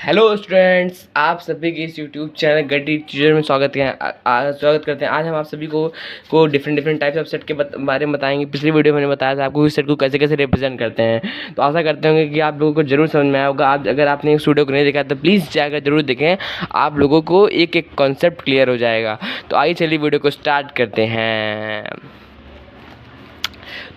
Hello students, आप सभी के इस यूट्यूब चैनल गट्टी टीचर में स्वागत करते हैं। आज हम आप सभी को डिफरेंट टाइप्स ऑफ सेट के बारे में बताएंगे। पिछली वीडियो में मैंने बताया था आपको इस सेट को कैसे कैसे रिप्रेजेंट करते हैं। तो आशा करते होंगे कि आप लोगों को जरूर समझ में आया होगा। अगर आपने इस वीडियो को नहीं देखा तो प्लीज़ जाकर जरूर देखें, आप लोगों को एक एक कॉन्सेप्ट क्लियर हो जाएगा। तो आइए चलिए वीडियो को स्टार्ट करते हैं।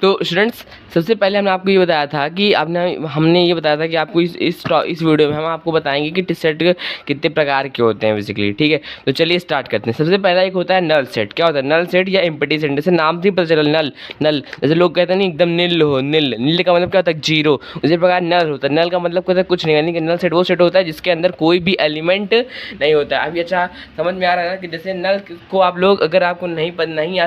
तो स्टूडेंट्स, सबसे पहले हमने आपको ये बताया था कि हमने ये बताया था कि आपको इस वीडियो में हम आपको बताएंगे कि सेट कितने प्रकार के होते हैं बेसिकली। ठीक है, तो चलिए स्टार्ट करते हैं। सबसे पहला एक होता है नल सेट। क्या होता है नल सेट या एम्प्टी सेट? जैसे नाम से ही पता चला, नल नल जैसे लोग कहते हैं नहीं एकदम नील हो, नील का मतलब क्या होता है? जीरो। उसी प्रकार नल होता है, नल का मतलब होता है कुछ नहीं, यानी कि नल सेट वो सेट होता है जिसके अंदर कोई भी एलिमेंट नहीं होता है। अभी अच्छा समझ में आ रहा है ना कि जैसे नल को आप लोग, अगर आपको नहीं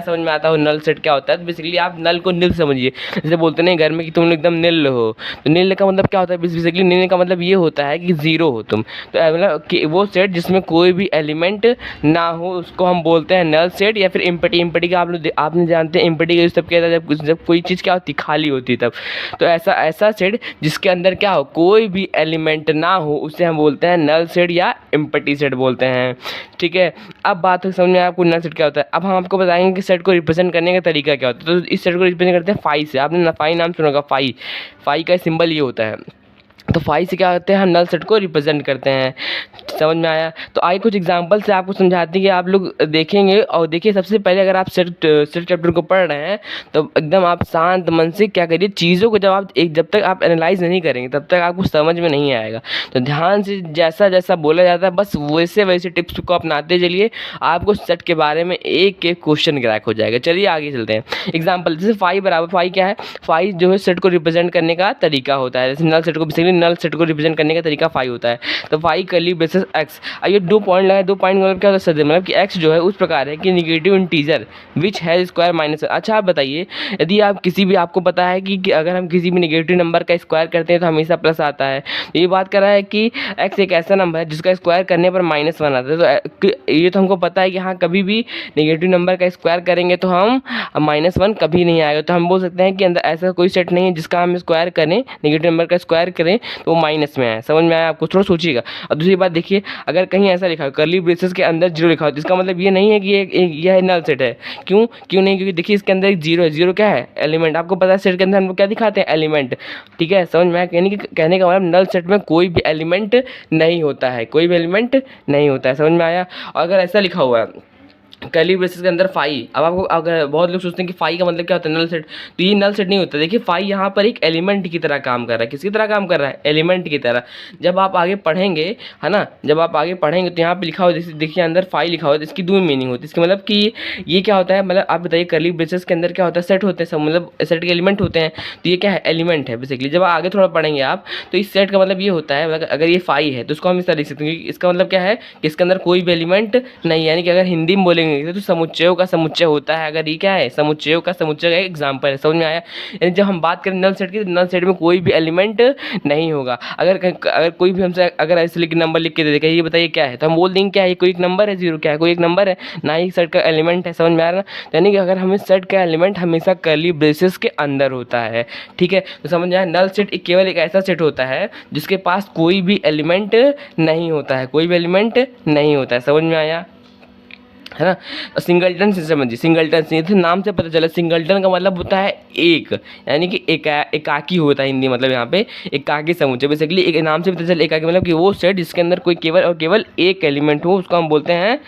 समझ में आता हो नल सेट क्या होता है, तो बेसिकली आप नल को नील समझिए। जैसे बोलते नहीं घर में कि तुम लोग एकदम नील हो, तो नील का मतलब क्या होता है? बेसिकली नील का मतलब ये होता है कि जीरो हो तुम। तो मतलब कि वो सेट जिसमें कोई भी एलिमेंट ना हो उसको हम बोलते हैं नल सेट या फिर एम्प्टी का। आपने जानते हैं एम्प्टी का यूज तब किया था जब कोई चीज़ क्या होती, खाली होती तब। तो ऐसा सेट जिसके अंदर क्या हो, कोई भी एलिमेंट ना हो, उसे हम बोलते हैं नल सेट या एम्प्टी सेट बोलते हैं। ठीक है, अब बात समझ में आपको नल सेट क्या होता है। अब हम आपको बताएंगे कि सेट को रिप्रेजेंट करने का तरीका क्या होता है। तो इस सेट को रिप्रेजेंट करते हैं फाई से। आपने फाई नाम सुना होगा, फाई का सिंबल ये होता है। तो फाई से क्या करते हैं, हम नल सेट को रिप्रेजेंट करते हैं। समझ में आया? तो आइए कुछ एग्जांपल से आपको समझाते हैं कि आप लोग देखेंगे। और देखिए, सबसे पहले अगर आप सेट चैप्टर को पढ़ रहे हैं तो एकदम आप शांत मन से क्या करिए, चीज़ों को जब तक आप एनालाइज नहीं करेंगे तब तक आपको समझ में नहीं आएगा। तो ध्यान से जैसा जैसा बोला जाता है बस वैसे टिप्स को अपनाते चलिए, आपको सेट के बारे में एक एक क्वेश्चन क्रैक हो जाएगा। चलिए आगे चलते हैं। एग्जाम्पल जैसे फाई बराबर, फाई क्या है? फाई जो है सेट को रिप्रेजेंट करने का तरीका होता है। जैसे नल सेट को बेसिकली नल सेट को रिप्रेजेंट करने का तरीका फाई होता है। तो फाई कर्ली ब्रेसेस एक्स। आइए 2 पॉइंट लगाए। 2 पॉइंट मतलब क्या होता है? मतलब कि एक्स जो है उस प्रकार है कि negative integer which has square minus. अच्छा आप बताइए, यदि आप आपको पता है कि अगर हम किसी भी निगेटिव नंबर का स्क्वायर करते हैं तो हमेशा प्लस आता है। ये बात कर रहा है कि एक्स एक ऐसा नंबर है जिसका स्क्वायर करने पर -1 आता है। तो ये तो हमको पता है कि हाँ, कभी भी निगेटिव नंबर का स्क्वायर करेंगे तो हम -1 कभी नहीं आएगा। तो हम बोल सकते हैं कि अंदर ऐसा कोई सेट नहीं है जिसका हम स्क्वायर करें, निगेटिव नंबर का स्क्वायर करें तो वो माइनस में आए। समझ में आया आपको? थोड़ा सोचिएगा। और दूसरी बात देखिए, अगर कहीं ऐसा लिखा हो कर्ली ब्रेसेस के अंदर 0 लिखा हो तो इसका मतलब ये नहीं है कि यह नल सेट है। क्यों नहीं? क्योंकि देखिए इसके अंदर एक 0 है। 0 क्या है? एलिमेंट। आपको पता है सेट के अंदर हम लोग क्या दिखाते हैं? एलिमेंट। ठीक है, समझ में आया? कहने का मतलब नल सेट में कोई भी एलिमेंट नहीं होता है, कोई भी एलिमेंट नहीं होता है। समझ में आया? और अगर ऐसा लिखा हुआ है कर्ली ब्रेसेस के अंदर फाई, अब आपको, अगर बहुत लोग सोचते हैं कि फाई का मतलब क्या होता है? Null set. तो ये नल सेट नहीं होता। देखिए फाई यहाँ पर एक एलिमेंट की तरह काम कर रहा है। किसकी तरह काम कर रहा है? एलिमेंट की तरह। जब आप आगे पढ़ेंगे, है ना, जब आप आगे पढ़ेंगे तो यहाँ पे लिखा हो, जैसे देखिए अंदर फाई लिखा हो तो इसकी 2 मीनिंग होती है। इसका मतलब कि ये क्या होता है, मतलब आप बताइए कर्ली ब्रेसेस के अंदर क्या होता है? सेट होते हैं सब, मतलब सेट के एलिमेंट होते हैं। तो ये क्या है? एलिमेंट है बेसिकली। जब आगे थोड़ा पढ़ेंगे आप तो इस सेट का मतलब ये होता है, मतलब अगर ये फाई है तो उसको हम इस तरह लिख सकते हैं कि इसका मतलब क्या है कि इसके अंदर कोई भी एलिमेंट नहीं, यानी कि अगर हिंदी में बोलेंगे तो समुच्चय का समुच्चय होता है। अगर ये क्या है? समुच्चयों का समुच्चय का एक एग्जांपल है। समझ में आया? यानी जब हम बात करें नल सेट की, नल सेट में कोई भी एलिमेंट नहीं होगा। अगर कोई भी हमसे अगर ऐसे नंबर लिख के दे देगा, ये बताइए क्या है, तो हम बोल देंगे क्या है? कोई एक नंबर है। 0 क्या है? कोई एक नंबर है ना, ही सेट का एलिमेंट है। समझ में आ रहा है? यानी कि अगर हमें सेट का एलिमेंट हमेशा कर्ली ब्रेसेस के अंदर होता है। ठीक है, तो समझ में आया? नल सेट केवल एक ऐसा सेट होता है जिसके पास कोई भी एलिमेंट नहीं होता है, कोई भी एलिमेंट नहीं होता है। समझ में आया? है ना? सिंगलटन से समझिए। सिंगलटन से नाम से पता चला, सिंगलटन का मतलब होता है एक, यानी कि एकाकी होता है हिंदी मतलब यहाँ पे एकाकी समुच्चय। बेसिकली एक नाम से पता चला एकाकी मतलब कि वो सेट जिसके अंदर कोई केवल और केवल एक एलिमेंट हो, उसको हम बोलते हैं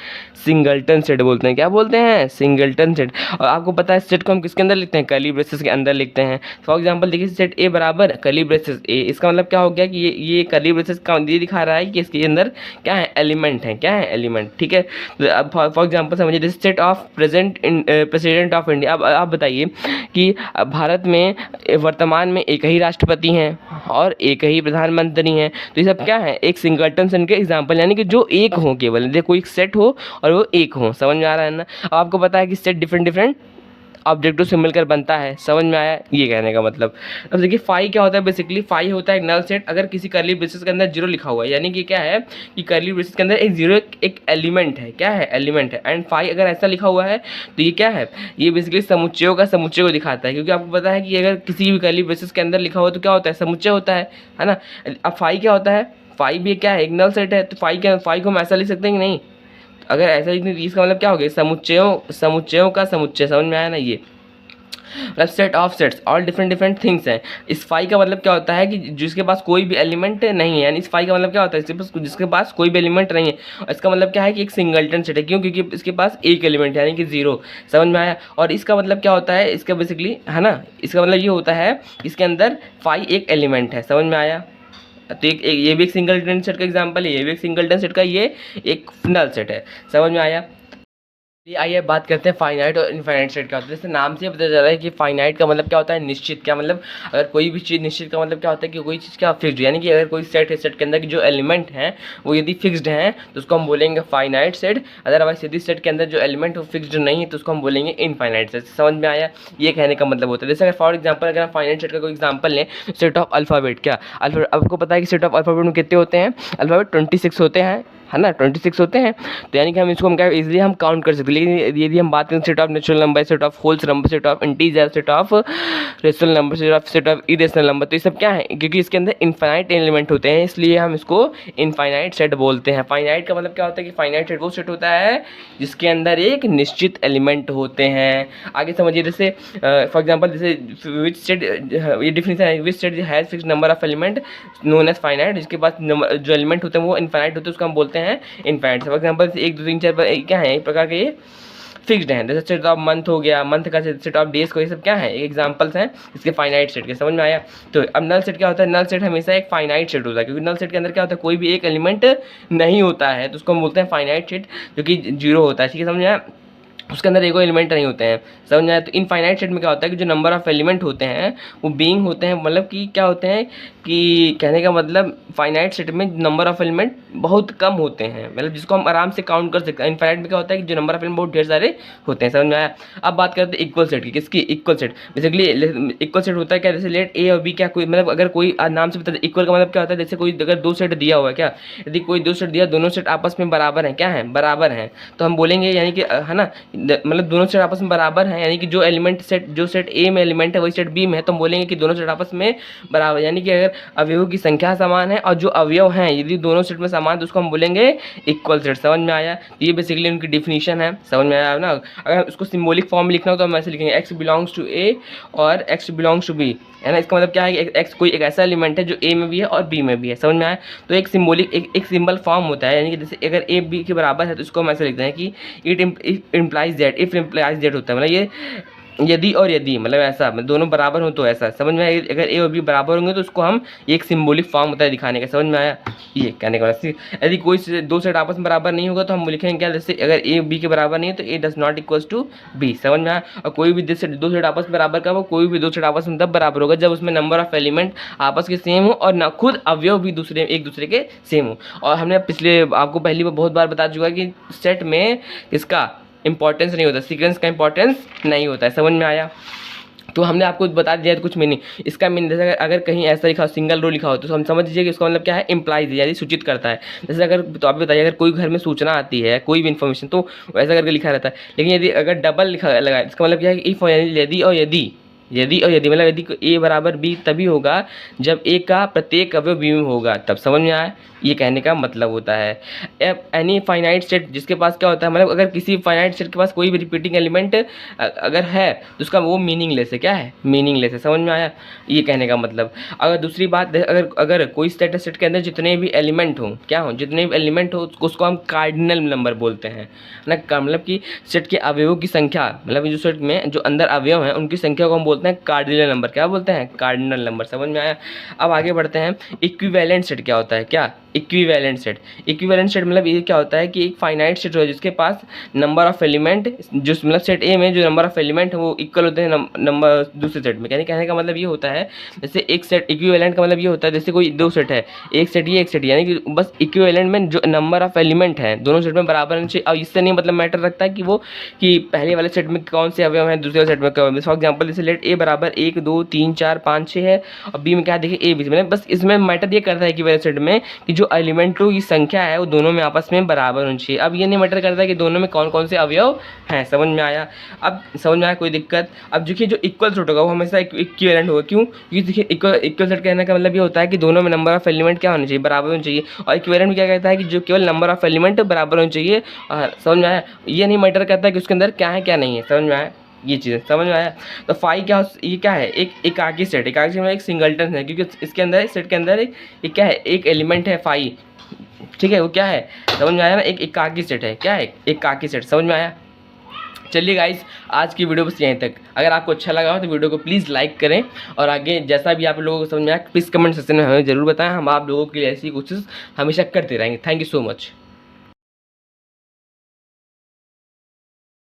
सिंगलटन सेट बोलते हैं। क्या बोलते हैं? Singleton set. और आपको पता है सेट को हम किसके अंदर लिखते हैं? कर्ली ब्रेसेस के अंदर लिखते हैं। फॉर एग्जांपल देखिए, सेट ए बराबर कर्ली ब्रेसेस ए। इसका मतलब क्या हो गया कि ये कर्ली ब्रेसेस का ये दिखा रहा है कि इसके अंदर क्या है? एलिमेंट है। क्या है? एलिमेंट। ठीक है, तो अब फॉर एग्जांपल समझिए, this set of president of India. अब आप बताइए कि भारत में वर्तमान में एक ही राष्ट्रपति हैं और एक ही प्रधानमंत्री हैं। तो ये सब क्या है? एक सिंगलटन सेट के एग्जांपल, यानी कि जो एक हो, केवल देखो कोई सेट हो और वो एक हो। समझ में आ रहा है ना? अब आपको पता है कि सेट डिफरेंट ऑब्जेक्टों से मिलकर बनता है। समझ में आया ये कहने का मतलब? अब देखिए फाई क्या होता है? बेसिकली फाई होता है एक नल सेट अगर किसी कर्ली ब्रेसेस के अंदर 0 लिखा हुआ है, यानी कि क्या है कि कर्ली ब्रेसेस के अंदर एक 0 एक एलिमेंट है। क्या है? एलिमेंट है। एंड फाई अगर ऐसा लिखा हुआ है तो ये क्या है? ये बेसिकली समुच्चयों का समुच्चय को दिखाता है, क्योंकि आपको पता है कि अगर किसी भी कर्ली ब्रेसेस के अंदर लिखा हुआ तो क्या होता है? समुच्चय होता है ना? अब फाई क्या होता है? फाइव ये क्या है, एक नल सेट है, तो फाइव को हम ऐसा लिख सकते हैं कि नहीं? अगर ऐसा लिखते हैं तो इसका मतलब क्या हो गया, समुच्चयों का समुच्चय, समझ में आया ना? ये मतलब set of sets, all different different things हैं। इस फाई का मतलब क्या होता है कि जिसके पास कोई भी एलिमेंट नहीं है, यानी इस फाई का मतलब क्या होता है, जिसके पास कोई भी एलिमेंट नहीं है। इसका मतलब क्या है कि एक सिंगलटन सेट है, क्यों? क्योंकि इसके पास एक एलिमेंट है, यानी कि जीरो। समझ में आया? और इसका मतलब क्या होता है, इसका बेसिकली है ना, इसका मतलब ये होता है इसके अंदर फाई एक एलिमेंट है। समझ में आया? तो ये भी एक सिंगलटन सेट का एग्जाम्पल है, ये भी एक सिंगलटन सेट का, ये एक नल सेट है। समझ में आया? ये आइए बात करते हैं फाइनाइट और इनफाइनाइट सेट का। जैसे नाम से पता चल रहा है कि फाइनाइट का मतलब क्या होता है, निश्चित। क्या मतलब, अगर कोई भी चीज़ निश्चित का मतलब क्या होता है कि कोई चीज़ क्या फिक्स्ड, यानी कि अगर कोई सेट है, सेट के अंदर की जो एलिमेंट हैं वो यदि फिक्स्ड हैं तो उसको हम बोलेंगे फाइनाइट सेट। अदरवाइज यदि सेट के अंदर जो एलिमेंट वो फिक्स्ड नहीं है तो उसको हम बोलेंगे इनफाइनाइट सेट। समझ में आया? ये कहने का मतलब होता है। जैसे अगर फॉर एग्जाम्पल अगर हम फाइनाइट सेट का कोई एग्जाम्पल लें, सेट ऑफ अल्फ़ाबेट। क्या आपको पता है कि सेट ऑफ अल्फ़ाबेट में कितने होते हैं? अल्फ़ाबेट 26 होते हैं, है ना? 26 होते हैं। तो यानी कि हम इसको क्या इजीली हम काउंट कर सकते हैं। लेकिन यदि हम बात करें set of natural number, set of holes number, set of integer, set of rational number, set of irrational number, तो ये सब क्या है? क्योंकि इसके अंदर इनफाइनाइट एलिमेंट होते हैं, इसलिए हम इसको इनफाइनाइट सेट बोलते हैं। फाइनाइट का मतलब क्या होता है कि फाइनाइट सेट वो सेट होता है जिसके अंदर एक निश्चित एलिमेंट होते हैं। आगे समझिए, जैसे फॉर एग्जाम्पल, जैसे विच सेट, ये डिफिनेशन है, which set has fixed number of element known as finite. जिसके पास जो एलिमेंट होते हैं वो इनफाइनाइट होते हैं, उसको हम बोलते हैं इनफाइनाइट। फॉर एग्जाम्पल 1 2 3 4 क्या है, एक प्रकार के ये फिक्स्ड हैं। जैसे सेट ऑफ मंथ हो गया, मंथ का सेट ऑफ डेज को, ये सब क्या है, एग्जांपल्स हैं इसके फाइनाइट सेट के। समझ में आया? तो अब नल सेट क्या होता है? नल सेट हमेशा एक फाइनाइट सेट होता है, क्योंकि नल सेट के अंदर क्या होता है, कोई भी एक एलिमेंट नहीं होता है, तो उसको हम बोलते हैं फाइनाइट सेट, जो कि जीरो होता है। ठीक है, समझ में आया? उसके अंदर एक एलिमेंट नहीं होते हैं। समझ में आया? तो इनफाइनाइट सेट में क्या होता है कि जो नंबर ऑफ एलिमेंट होते हैं वो बीइंग होते हैं, मतलब कि क्या होते हैं कि कहने का मतलब फाइनाइट सेट में नंबर ऑफ एलिमेंट बहुत कम होते हैं, मतलब जिसको हम आराम से काउंट कर सकते हैं। इनफाइनाइट में क्या होता है कि जो नंबर ऑफ एलिमेंट बहुत ढेर सारे होते हैं। समझ में आया? अब बात करते हैं इक्वल सेट की। किसकी? Equal set. Basically equal set होता है क्या, जैसे लेट ए और बी, क्या कोई मतलब अगर कोई नाम से बता, इक्वल का मतलब क्या होता है, जैसे कोई अगर दो सेट दिया हुआ है, क्या यदि कोई दो सेट दिया, दोनों सेट आपस में बराबर हैं, क्या है, बराबर हैं, तो हम बोलेंगे यानी कि है ना, मतलब दोनों सेट आपस में बराबर हैं, यानी कि जो एलिमेंट सेट, जो सेट ए में एलिमेंट है वही सेट बी में है, तो हम बोलेंगे कि दोनों सेट आपस में बराबर, यानी कि अगर अवयवों की संख्या समान है और जो अवयव हैं यदि दोनों सेट में समान, तो उसको हम बोलेंगे इक्वल सेट। समझ में आया? ये बेसिकली उनकी डिफिनीशन है। समझ में आया ना? अगर उसको सिंबॉलिक फॉर्म में लिखना हो तो हम ऐसे लिखेंगे, एक्स बिलोंग्स टू ए और एक्स बिलोंग्स टू बी, है ना? इसका मतलब क्या है कि एक्स कोई एक ऐसा एलिमेंट है जो ए में भी है और बी में भी है। समझ में आया? तो एक सिंबॉलिक एक सिंबल फॉर्म होता है, यानी कि जैसे अगर ए बी के बराबर है तो इसको हम ऐसे लिखते हैं कि it implies that, if implies that होता है, मतलब ये यदि और यदि, मतलब ऐसा, मतलब दोनों बराबर हो तो ऐसा। समझ में आया? अगर ए और बी बराबर होंगे तो उसको हम एक सिंबॉलिक फॉर्म होता है दिखाने का। समझ में आया? ये कहने का मतलब, यदि कोई दो सेट आपस में बराबर नहीं होगा तो हम लिखेंगे क्या, जैसे अगर ए बी के बराबर नहीं है तो A does not equals to B. समझ में आया? और कोई भी दो सेट आपस में बराबर का, वो कोई भी दो सेट आपस में तब बराबर होगा जब उसमें नंबर ऑफ एलिमेंट आपस के सेम हो और ना खुद अवयव भी एक दूसरे के सेम हो। और हमने पिछले आपको पहली बार बहुत बार बता चुका है कि सेट में इसका इंपॉर्टेंस नहीं होता, सीक्वेंस का इंपॉर्टेंस नहीं होता है। समझ में आया? तो हमने आपको बता दिया कुछ मीनिंग। इसका मीनिंग जैसे अगर कहीं ऐसा लिखा हो, सिंगल रो लिखा हो, तो हम समझ लीजिए कि इसका मतलब क्या है, इम्प्लाइज, यानी सूचित करता है। जैसे अगर, तो आप बताइए, अगर कोई घर में सूचना आती है, कोई भी इन्फॉर्मेशन, तो वैसा करके लिखा रहता है। लेकिन यदि अगर डबल लिखा लगा, इसका मतलब क्या है कि इफ, यानी यदि और यदि मतलब यदि ए बराबर बी तभी होगा जब ए का प्रत्येक अवयव बी में होगा, तब। समझ में आया? ये कहने का मतलब होता है। एनी फाइनाइट सेट जिसके पास क्या होता है, मतलब अगर किसी फाइनाइट सेट के पास कोई भी रिपीटिंग एलिमेंट अगर है तो उसका वो मीनिंगलेस है। क्या है? मीनिंगलेस है। समझ में आया? ये कहने का मतलब। अगर दूसरी बात, अगर कोई सेट के अंदर जितने भी एलिमेंट हों, क्या हो, जितने भी एलिमेंट हो उसको हम कार्डिनल नंबर बोलते हैं ना, मतलब कि सेट के अवयवों की संख्या, मतलब जो सेट में जो अंदर अवयव हैं उनकी संख्या को हम बोलते हैं कार्डिनल नंबर। क्या बोलते हैं? Cardinal number. समझ में आया? अब आगे बढ़ते हैं। इक्विवेलेंट सेट क्या होता है? क्या इक्विवेलेंट सेट? इक्विवेलेंट सेट मतलब ये क्या होता है कि एक फाइनाइट सेट हो जिसके पास नंबर ऑफ एलिमेंट, जो मतलब सेट ए में जो नंबर ऑफ एलिमेंट है वो इक्वल होते हैं नंबर दूसरे सेट में। यानी कहने का मतलब ये होता है, जैसे एक सेट, इक्विवेलेंट का मतलब ये होता है जैसे कोई दो सेट है, एक सेट ये एक सेट, यानी कि बस इक्विवेलेंट में जो नंबर ऑफ एलिमेंट है दोनों सेट में बराबर होने चाहिए। और इससे नहीं मतलब मैटर रखता है कि वो कि पहले वाले सेट में कौन से अवयव हैं, दूसरे वाले सेट में क्या। फॉर एग्जाम्पल जैसे लेट ए बराबर 1 2 3 4 5 6 है और बी में क्या देखिए ए बी, मतलब बस इसमें मैटर ये करता है कि वाले सेट में कि जो एलिमेंटों की संख्या है वो दोनों में आपस में बराबर होनी चाहिए। अब ये नहीं मैटर करता कि दोनों में कौन कौन से अवयव हैं, समझ में आया? अब समझ में आया, कोई दिक्कत? अब देखिए जो इक्वल सेट होगा वो हमेशा इक्विवेलेंट होगा। क्यों? क्योंकि देखिए इक्वल सेट कहने का मतलब ये होता है कि दोनों में नंबर ऑफ एलिमेंट क्या होने चाहिए, बराबर होनी चाहिए। और इक्विवेलेंट क्या कहता है कि जो केवल नंबर ऑफ एलिमेंट बराबर होनी चाहिए। समझ में आया? ये नहीं मैटर करता कि उसके अंदर क्या है क्या नहीं है, समझ में आया? ये चीज़ समझ में आया? तो फाई क्या, ये क्या है, एक एकाकी सेट। एकाकी सेट में एक सिंगलटन है, क्योंकि इसके अंदर सेट के अंदर एक क्या है, एक एलिमेंट है फाई, ठीक है? वो क्या है, समझ में आया ना? एक एकाकी सेट है, क्या है, एकाकी सेट, समझ में आया? चलिए गाइस, आज की वीडियो बस यहीं तक। अगर आपको अच्छा लगा हो तो वीडियो को प्लीज़ लाइक करें, और आगे जैसा भी आप लोगों को समझ में आया प्लीज़ कमेंट सेक्शन में हमें ज़रूर बताएं। हम आप लोगों के लिए ऐसी कोशिश हमेशा करते रहेंगे। Thank you so much.